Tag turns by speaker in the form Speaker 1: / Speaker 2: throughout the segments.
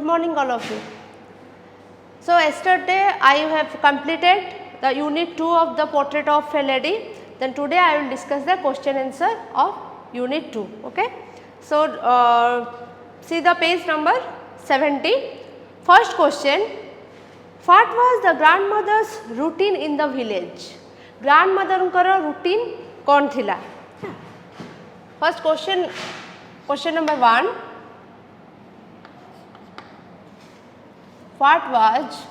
Speaker 1: morning all of you. So yesterday I have completed the unit 2 of the portrait of a lady. Then today I will discuss the question answer of unit 2. Okay. So see the page number 70. First question, what was the grandmother's routine in the village? Grandmother kara routine kon thila? First question, question number 1. What was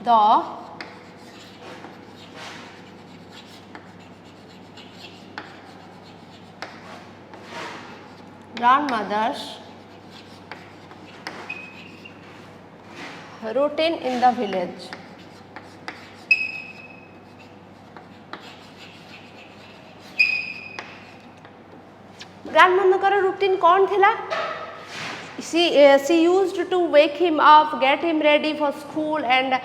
Speaker 1: the grandmother's routine in the village? Grandmother routine कौन थिला? She used to wake him up, get him ready for school and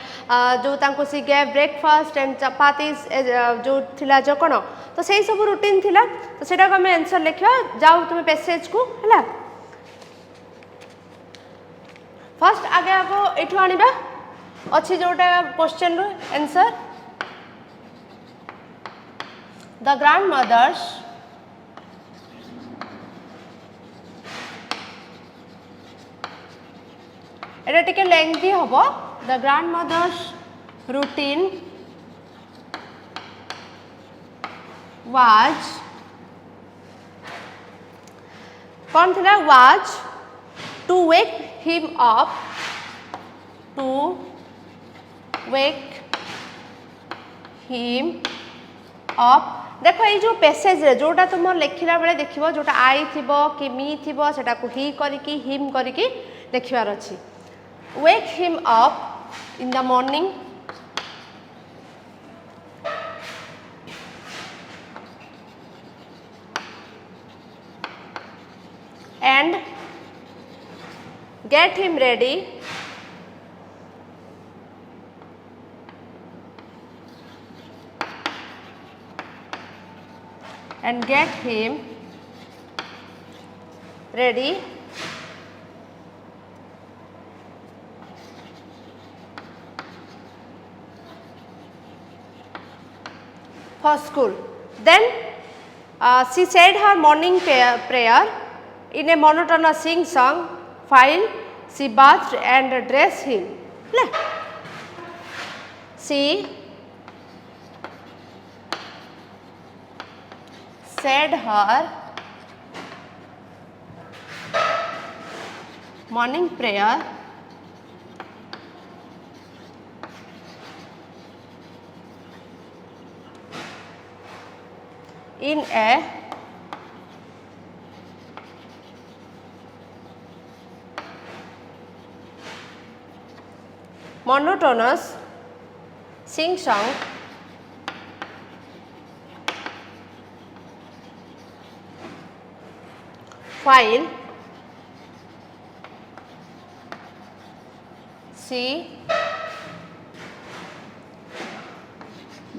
Speaker 1: जो तांको she gave breakfast and chapatis जो थिला जो कौन तो सही सब routine थिला तो सेटा को हमें आंसर लिखियो जाओ तुम्हें पैसेज को हैला फर्स्ट आगे आप एठु आनिबा अछि जोटा क्वेश्चन रो आंसर द ग्रैंडमदर्स एटा टिके लेंथी हबो द ग्रैंडमदर्स रूटीन वाज कौन थिला was to wake him up to wake him up देखो ये जो पैसेज रे जोटा तुम लिखिला बेले देखिबो जोटा आई थिबो कि मी थिबो सेटा को ही करिकी हिम करिकी देखिबार अछि wake him up in the morning and get him ready for school. Then she said her morning prayer in a monotonous sing song while she bathed and dressed him. She said her morning prayer in a monotonous sing song while she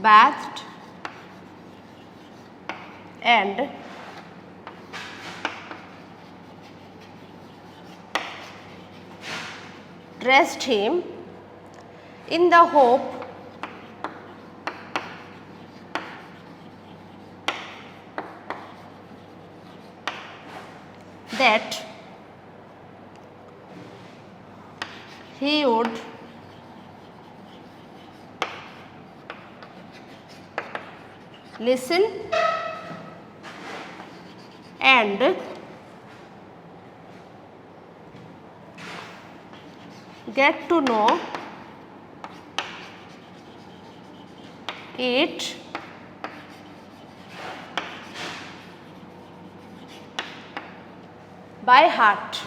Speaker 1: bathed and dressed him in the hope that he would listen and get to know it by heart.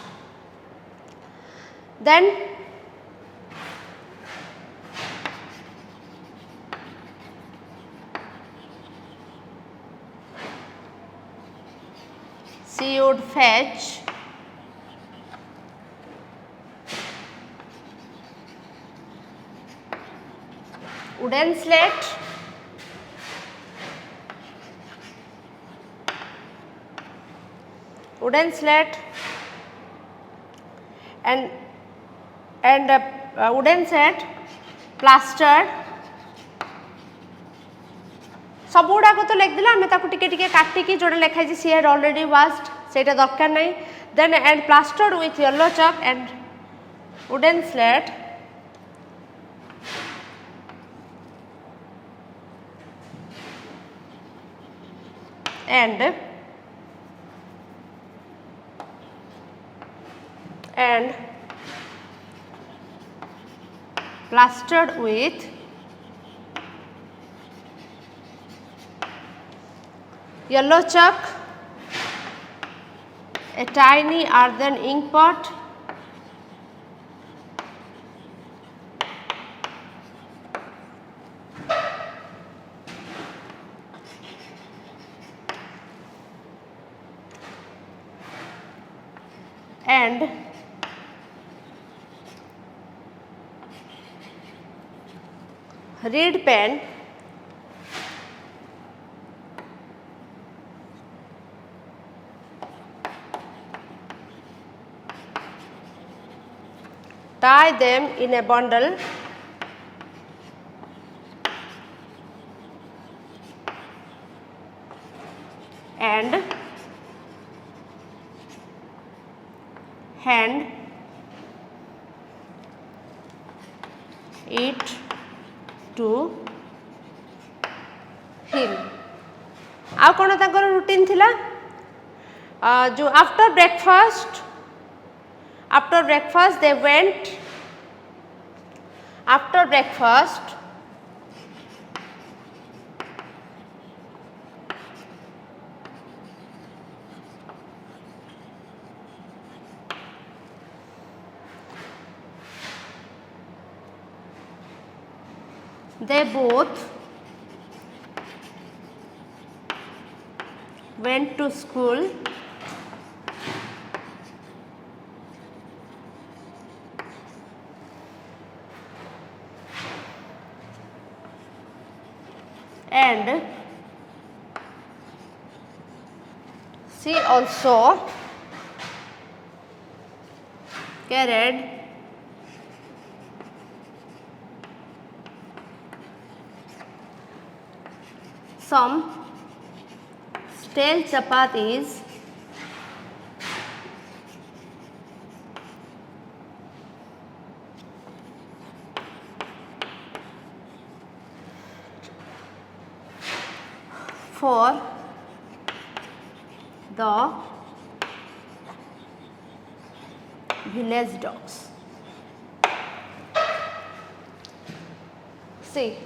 Speaker 1: Then she would fetch wooden slate wooden slate and wooden set plastered सब गुड़ाक तो लिखिदेला आम टिके काटिकी जोटा लिखाई she had already washed सेटा दरकार नहीं then and plastered with yellow chalk and wooden slate and plastered with yellow chalk, a tiny earthen ink pot, and reed pen tie them in a bundle and hand it to him. आ कौन तांकर routine थिला जो after breakfast they went after breakfast they both went to school and she also carried some stale chapatis for the village dogs. See,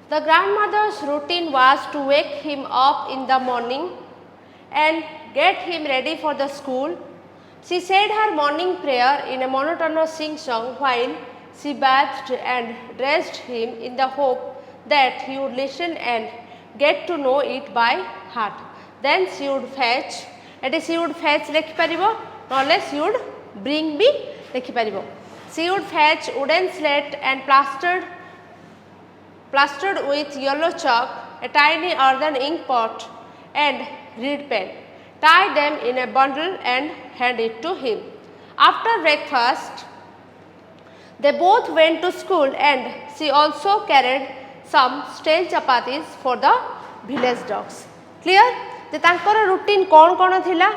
Speaker 1: the grandmother's routine was to wake him up in the morning and get him ready for the school. She said her morning prayer in a monotonous sing-song while she bathed and dressed him in the hope that he would listen and get to know it by heart. Then she would fetch, she would fetch lekhi paribo, nole she would bring bi lekhi paribo. She would fetch wooden slate and plastered with yellow chalk, a tiny earthen ink pot and reed pen. Tie them in a bundle and hand it to him. After breakfast, they both went to school and she also carried some stale chapatis for the village dogs. Clear? जे तांकर routine कौन कौन थिला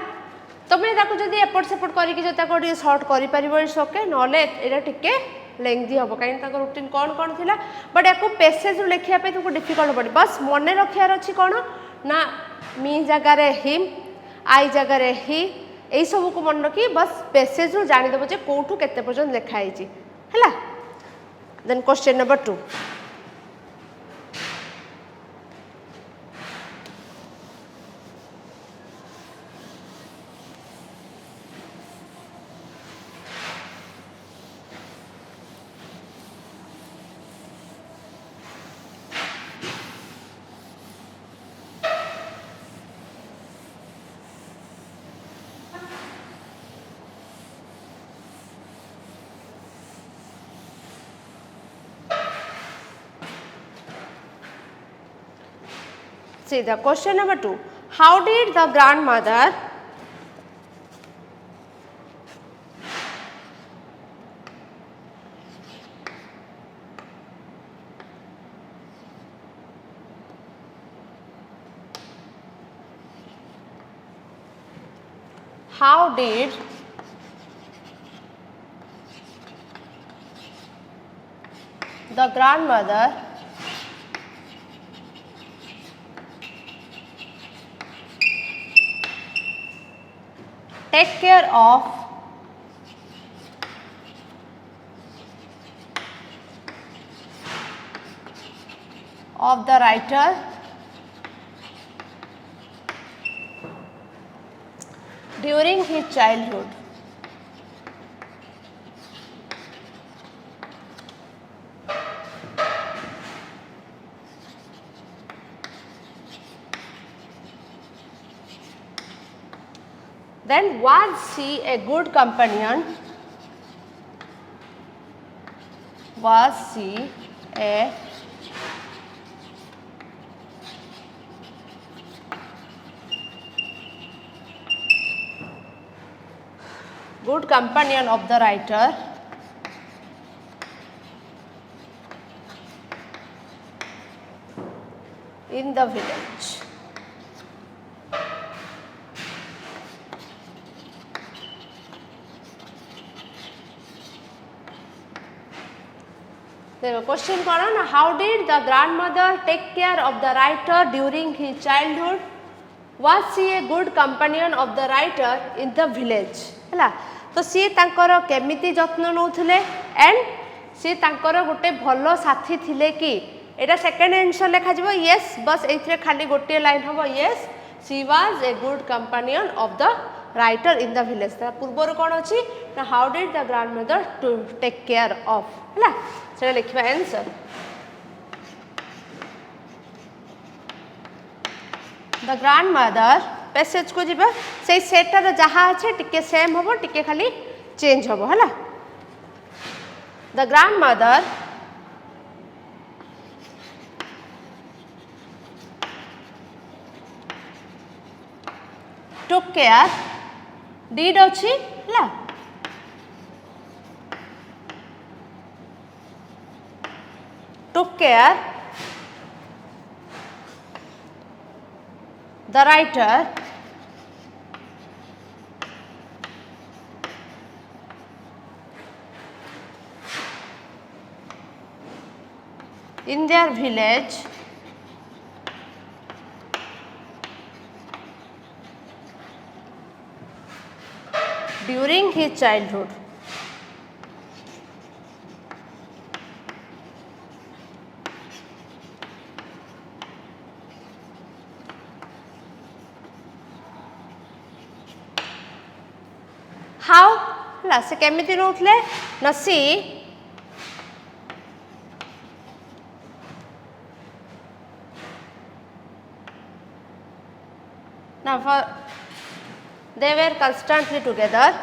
Speaker 1: तमे ताको जदी एपट सेपट करी कि जता को शॉर्ट करि परिबो इट्स ओके नले एटा टिके लेंथी हबो काई ताको रूटीन कौन कौन थिला बट एको पैसेज लिखिया पे तुमको डिफिकल्ट पड़ी बस मने रखियार अछि कोन ना मी जगह रे हिम आई जगह रे ही एई सब को मन रखी बस पैसेज रु जानि देबो जे कोठू केते पर्यंत लिखा आइछि हला then question number 2 See the question number 2. How did the grandmother how did the grandmother take care of the writer during his childhood? Then was she a good companion? Was she a good companion of the writer in the village? The question कौन ना, how did the grandmother take care of the writer during his childhood? Was she a good companion of the writer in the village? है तो सी तांकर केमिति जत्न नौथिले and सी तांकर गोटे भलो साथी थिले कि एटा सेकंड आंसर लिखा जिवो यस, बस एथिरे खाली गोटे लाइन हबो yes she was a good companion of the writer in the village. ता पूर्वर कोन अछि ना, how did the grandmother to take care of, हैला से लिखबा आंसर. द ग्रैंडमदर पैसेज को जिबा से सेटर जहा अछि टिके सेम हबो, टिके खाली चेंज हबो, हैला. The grandmother took care, did अछि हैला, took care the writer in their village during his childhood. How ला से केमिति नोथले ना, सी now for they were constantly together.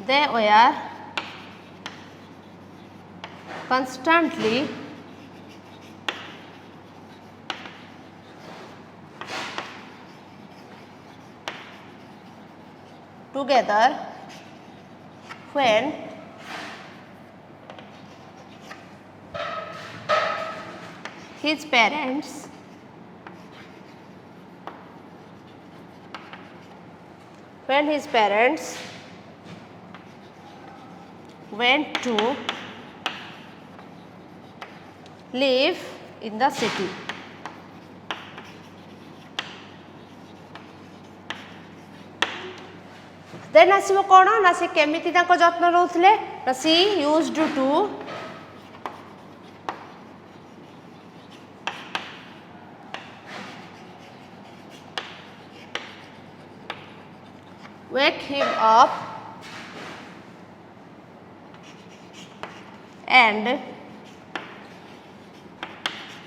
Speaker 1: They were constantly together when his parents went to live in the city. Then आसीबो कोन ना, से केमिति ताको जत्न नउथले ना, she used to wake him up and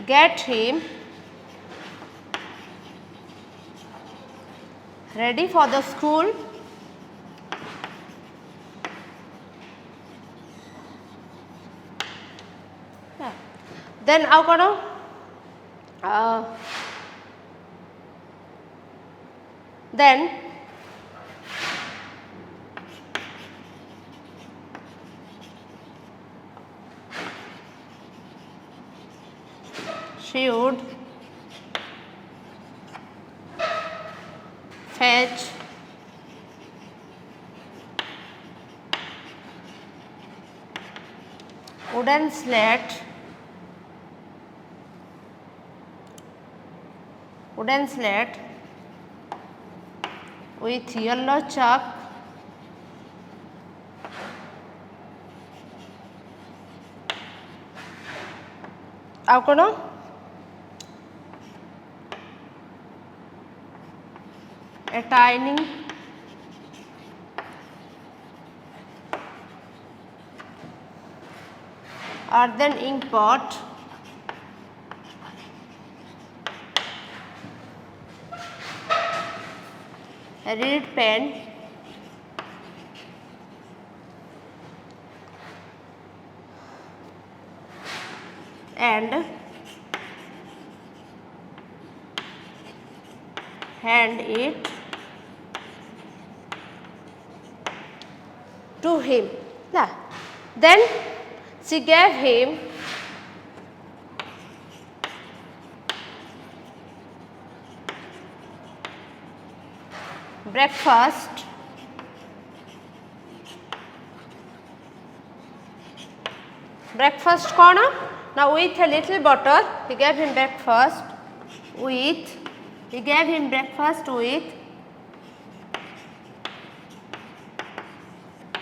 Speaker 1: get him ready for the school. Then how kono then should fetch wooden slate with yellow chalk ଆଉ କ'ଣ a tiny earthen ink pot a reed pen and hand it to him. Then she gave him breakfast କ'ଣ now with a little butter he gave him breakfast with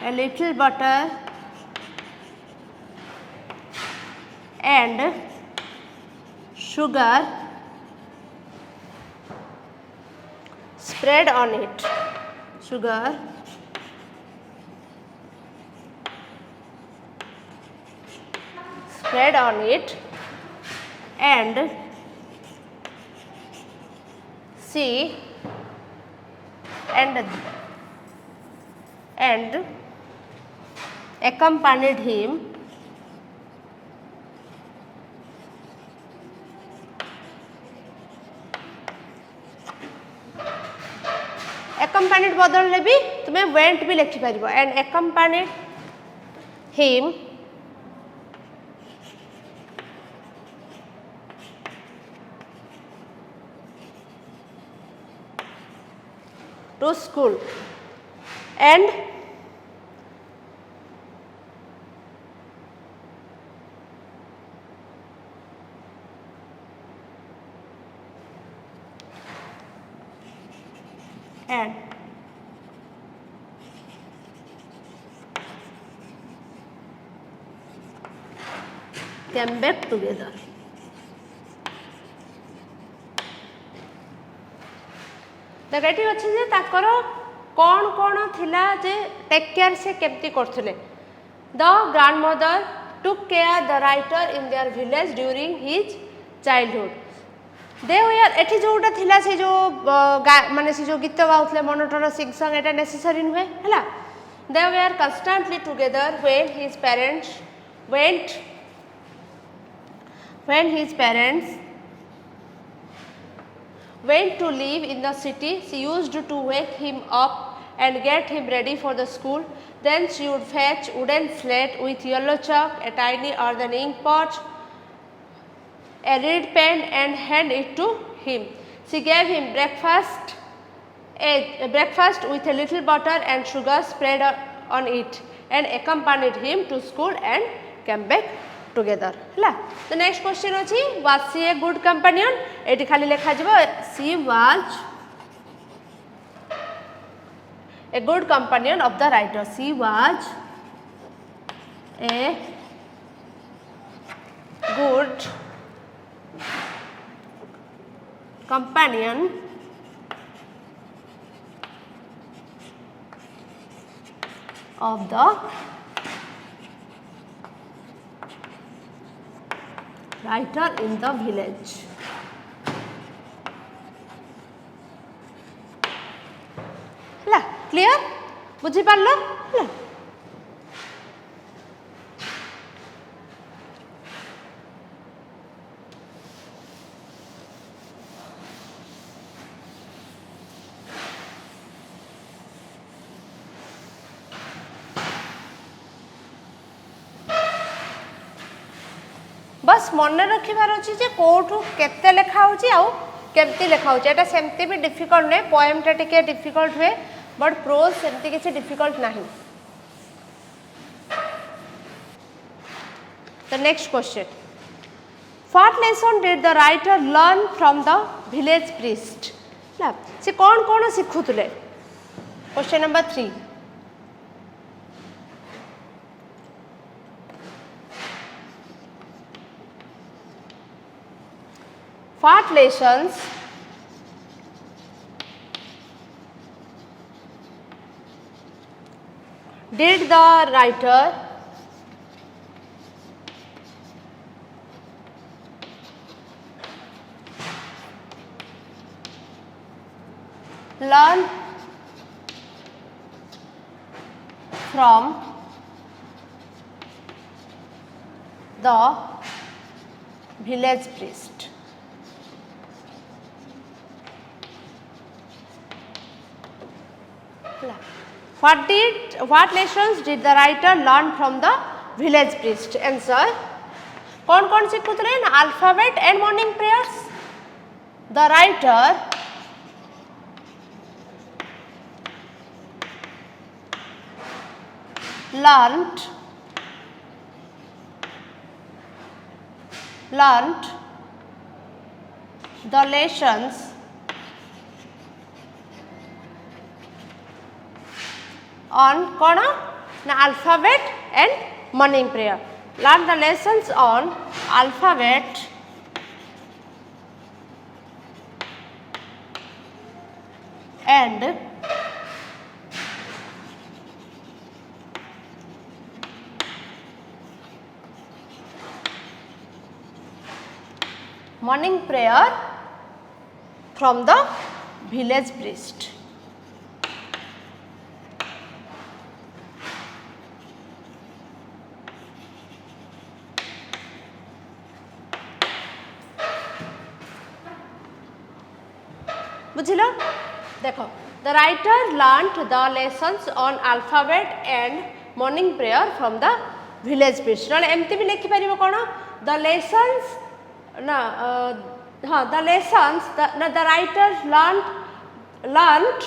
Speaker 1: a little butter and sugar spread on it. And she and accompanied him accompanied बदलले भी तुम्हें went भी लिखि परिबो and accompanied him to school and came back together. देख ये अच्छे जे ताकर कौन कौन थिला जे टेक केयर से केमती करथले the grandmother took care the writer in their village during his childhood they were एठी जोटा थिला से जो माने से जो गीत गाउथले मोनोटोन सिंग सॉन्ग एटा नेसेसरी नुहे हला they were constantly together when his parents went to live in the city. She used to wake him up and get him ready for the school. Then she would fetch wooden slate with yellow chalk, a tiny earthen ink pot, a reed pen and hand it to him. She gave him breakfast with a little butter and sugar spread on it and accompanied him to school and came back together. The next question is, was she a good companion? Eighty खाली लेखा जिवो she was a good companion of the writer. She was a good companion of the writer in the village. Clear? बुझी पारलो? बस मन रखिबार अछि जे कोठू केते लेखा होची आउ केमती लेखा होची एटा सेमती भी डिफिकल्ट नै पोएम टा टिके डिफिकल्ट हुए बट प्रोज सेमती किसी डिफिकल्ट नाही. The next question. What lesson did the writer learn from the village priest? ना से कौन शिखुले. Question number 3. What lessons did the writer learn from the village priest? What lessons did the writer learn from the village priest? Answer. कौन सीखुले ना alphabet and morning prayers. The writer learnt the lessons on कौन ना alphabet and morning prayer. Learn the lessons on alphabet and morning prayer from the village priest. बुझिलो देखो the writer learnt the lessons on alphabet and morning prayer from the village priest. ना एमती भी लिखि परिबो कोन the lessons ना हाँ the lessons the writer learnt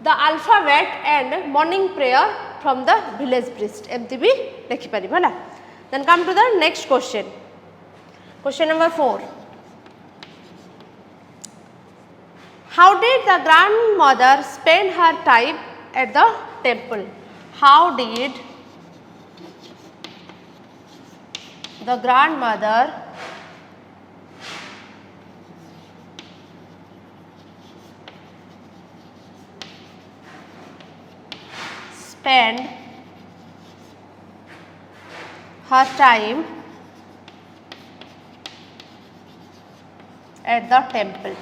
Speaker 1: the alphabet and morning prayer from the village priest. एमती भी लिखि परिबो ना. Then come to the next question. Question number 4. How did the grandmother spend her time at the temple? How did the grandmother spend her time at the temple?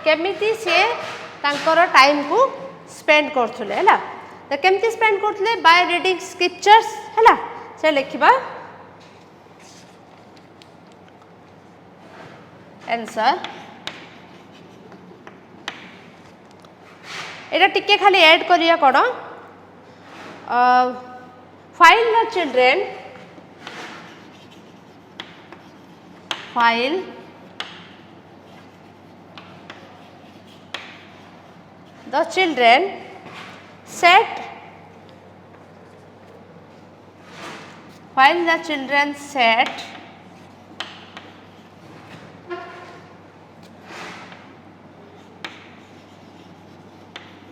Speaker 1: केमिति से तांकर time को spend करथुले हैला तो केमिति स्पेंड करथुले बाय रीडिंग स्क्रिप्चर्स हैला से लिखिबा answer एटा टिके खाली ऐड करिया कोन while the children sat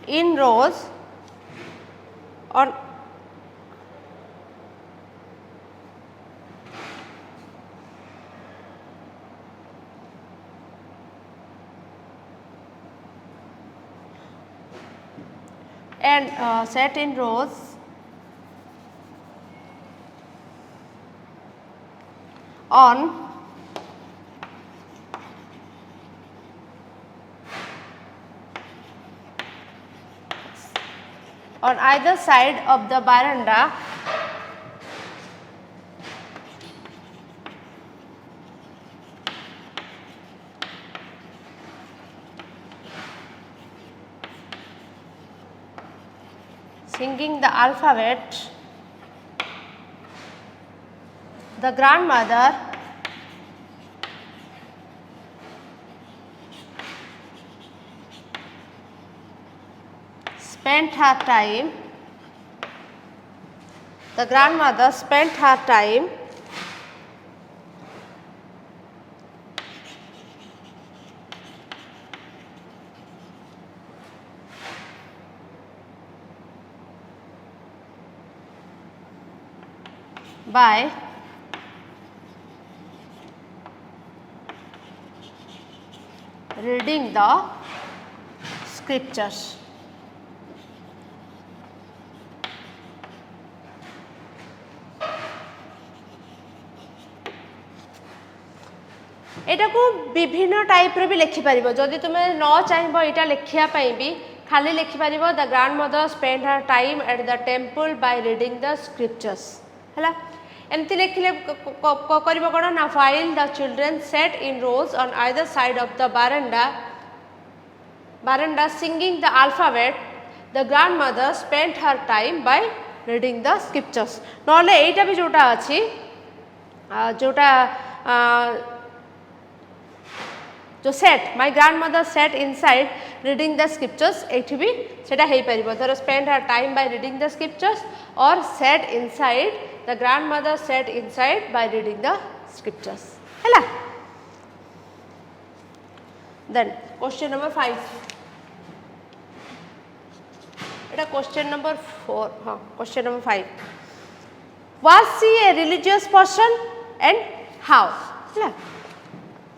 Speaker 1: in rows on and sat in rows on either side of the veranda singing the alphabet, the grandmother spent her time by reading the scriptures. एटा को विभिन्न type रे भी लिखि परिबो जदि तुमे न चाहिबो एटा लिखिया पई भी खाली लिखि परिबो the grandmother spend her time at the temple by reading the scriptures हला एमति लिखिले करिबो कोन ना while the children sat in rows on either side of the baranda singing the alphabet the grandmother spent her time by reading the scriptures नले एटा भी जोटा अछि जोटा जो sat my grandmother sat inside reading the scriptures एठी भी सेटा हेई परिबो धर spend her time by reading the scriptures और sat inside the grandmother sat inside by reading the scriptures हैला देन क्वेश्चन नंबर 5 एटा क्वेश्चन नंबर 4 हां question number 5 was she a religious person and how हैला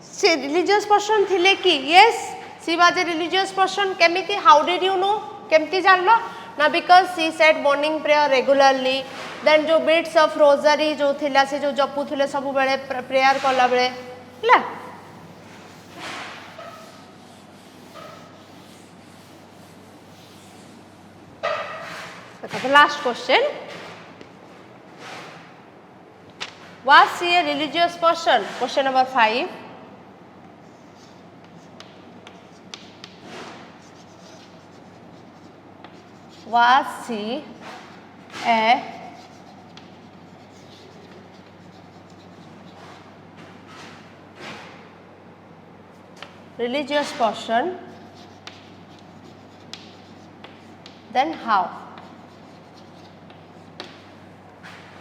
Speaker 1: से religious person थिले कि yes she was a religious person केमिति how did you know केमिति जानलो ना because she said morning prayer regularly then जो बीट्स ऑफ रोजरी जो थिला से जो जपु थिले सब बेले प्रेयर कला बेले हला the last question was she a religious person question number 5 was she a religious person then how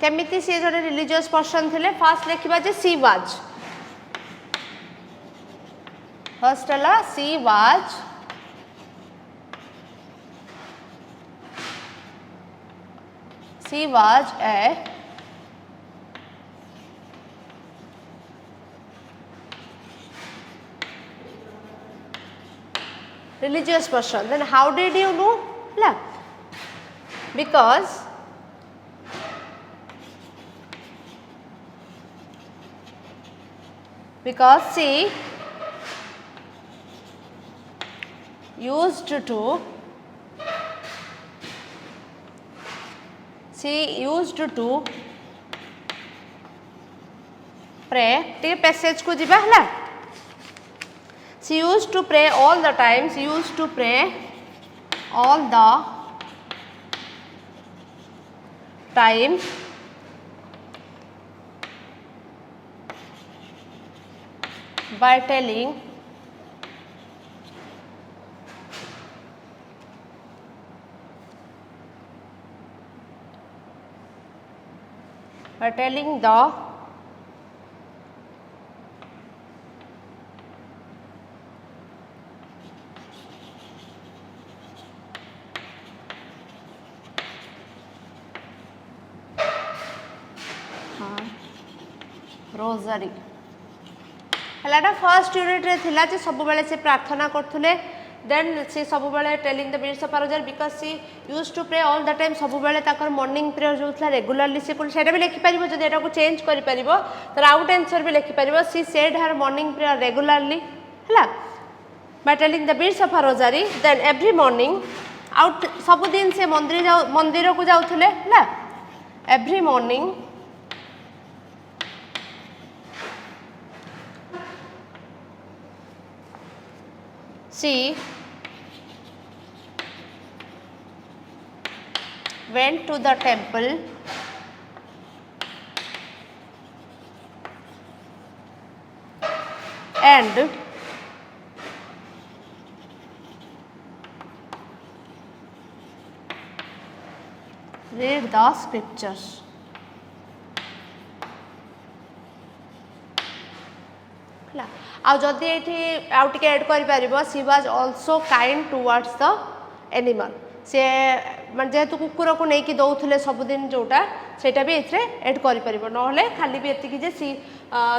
Speaker 1: केमिति से जड़े रिलीजियस पर्सन थिले फास्ट लिखिबा जे सी वाज फर्स्ट हला she was a religious person then how did you know la because she used to pray ते passage को जिबा हला she used to pray all the time she used to pray all the time by telling the rosary हलाटा first unit रे थिला जे सब बेले से प्रार्थना करथुले देन से सब बेले telling the beads of rosary because she used to pray all the time सब बेले ताकर मॉर्निंग प्रेयर जो थला रेगुलरली से कोन सेटा भी लिखि परिबो जदि एटा को चेंज करि परिबो तर आउट आंसर भी लिखि परिबो she said her morning prayer regularly हला by telling the beads of rosary then every morning आउट सब दिन से मंदिर को जाउथुले हला every morning she went to the temple and read the scriptures. आ जदि ये आउ टिके ऐड कर पारिबो she was also kind towards the animal से माने जेहेतु कुकुर को नहीं कि दौले सबुदिन जोटा सेटा भी एथरे ऐड कर पारिबो नहले खाली भी एतिकी जे सी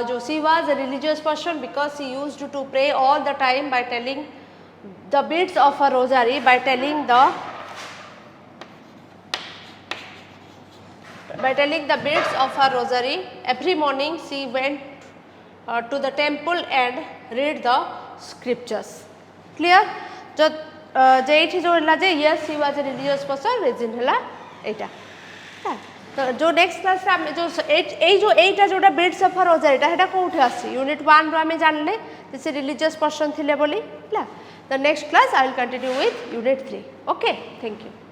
Speaker 1: जो she was a religious person because she used to pray all the time by telling the beads of a rosary by telling the beads of her rosary every morning she went to the temple and read the scriptures. Clear? जो जेठी जो हला जे yes she was a religious person reason हला एटा तो जो next class रे हम जो ए जो एटा जोटा beads of her rosary एटा हेटा कोठी आसी यूनिट 1 रो हम जानले से religious person थिले बोली ला the next class I will continue with unit 3. Okay, thank you.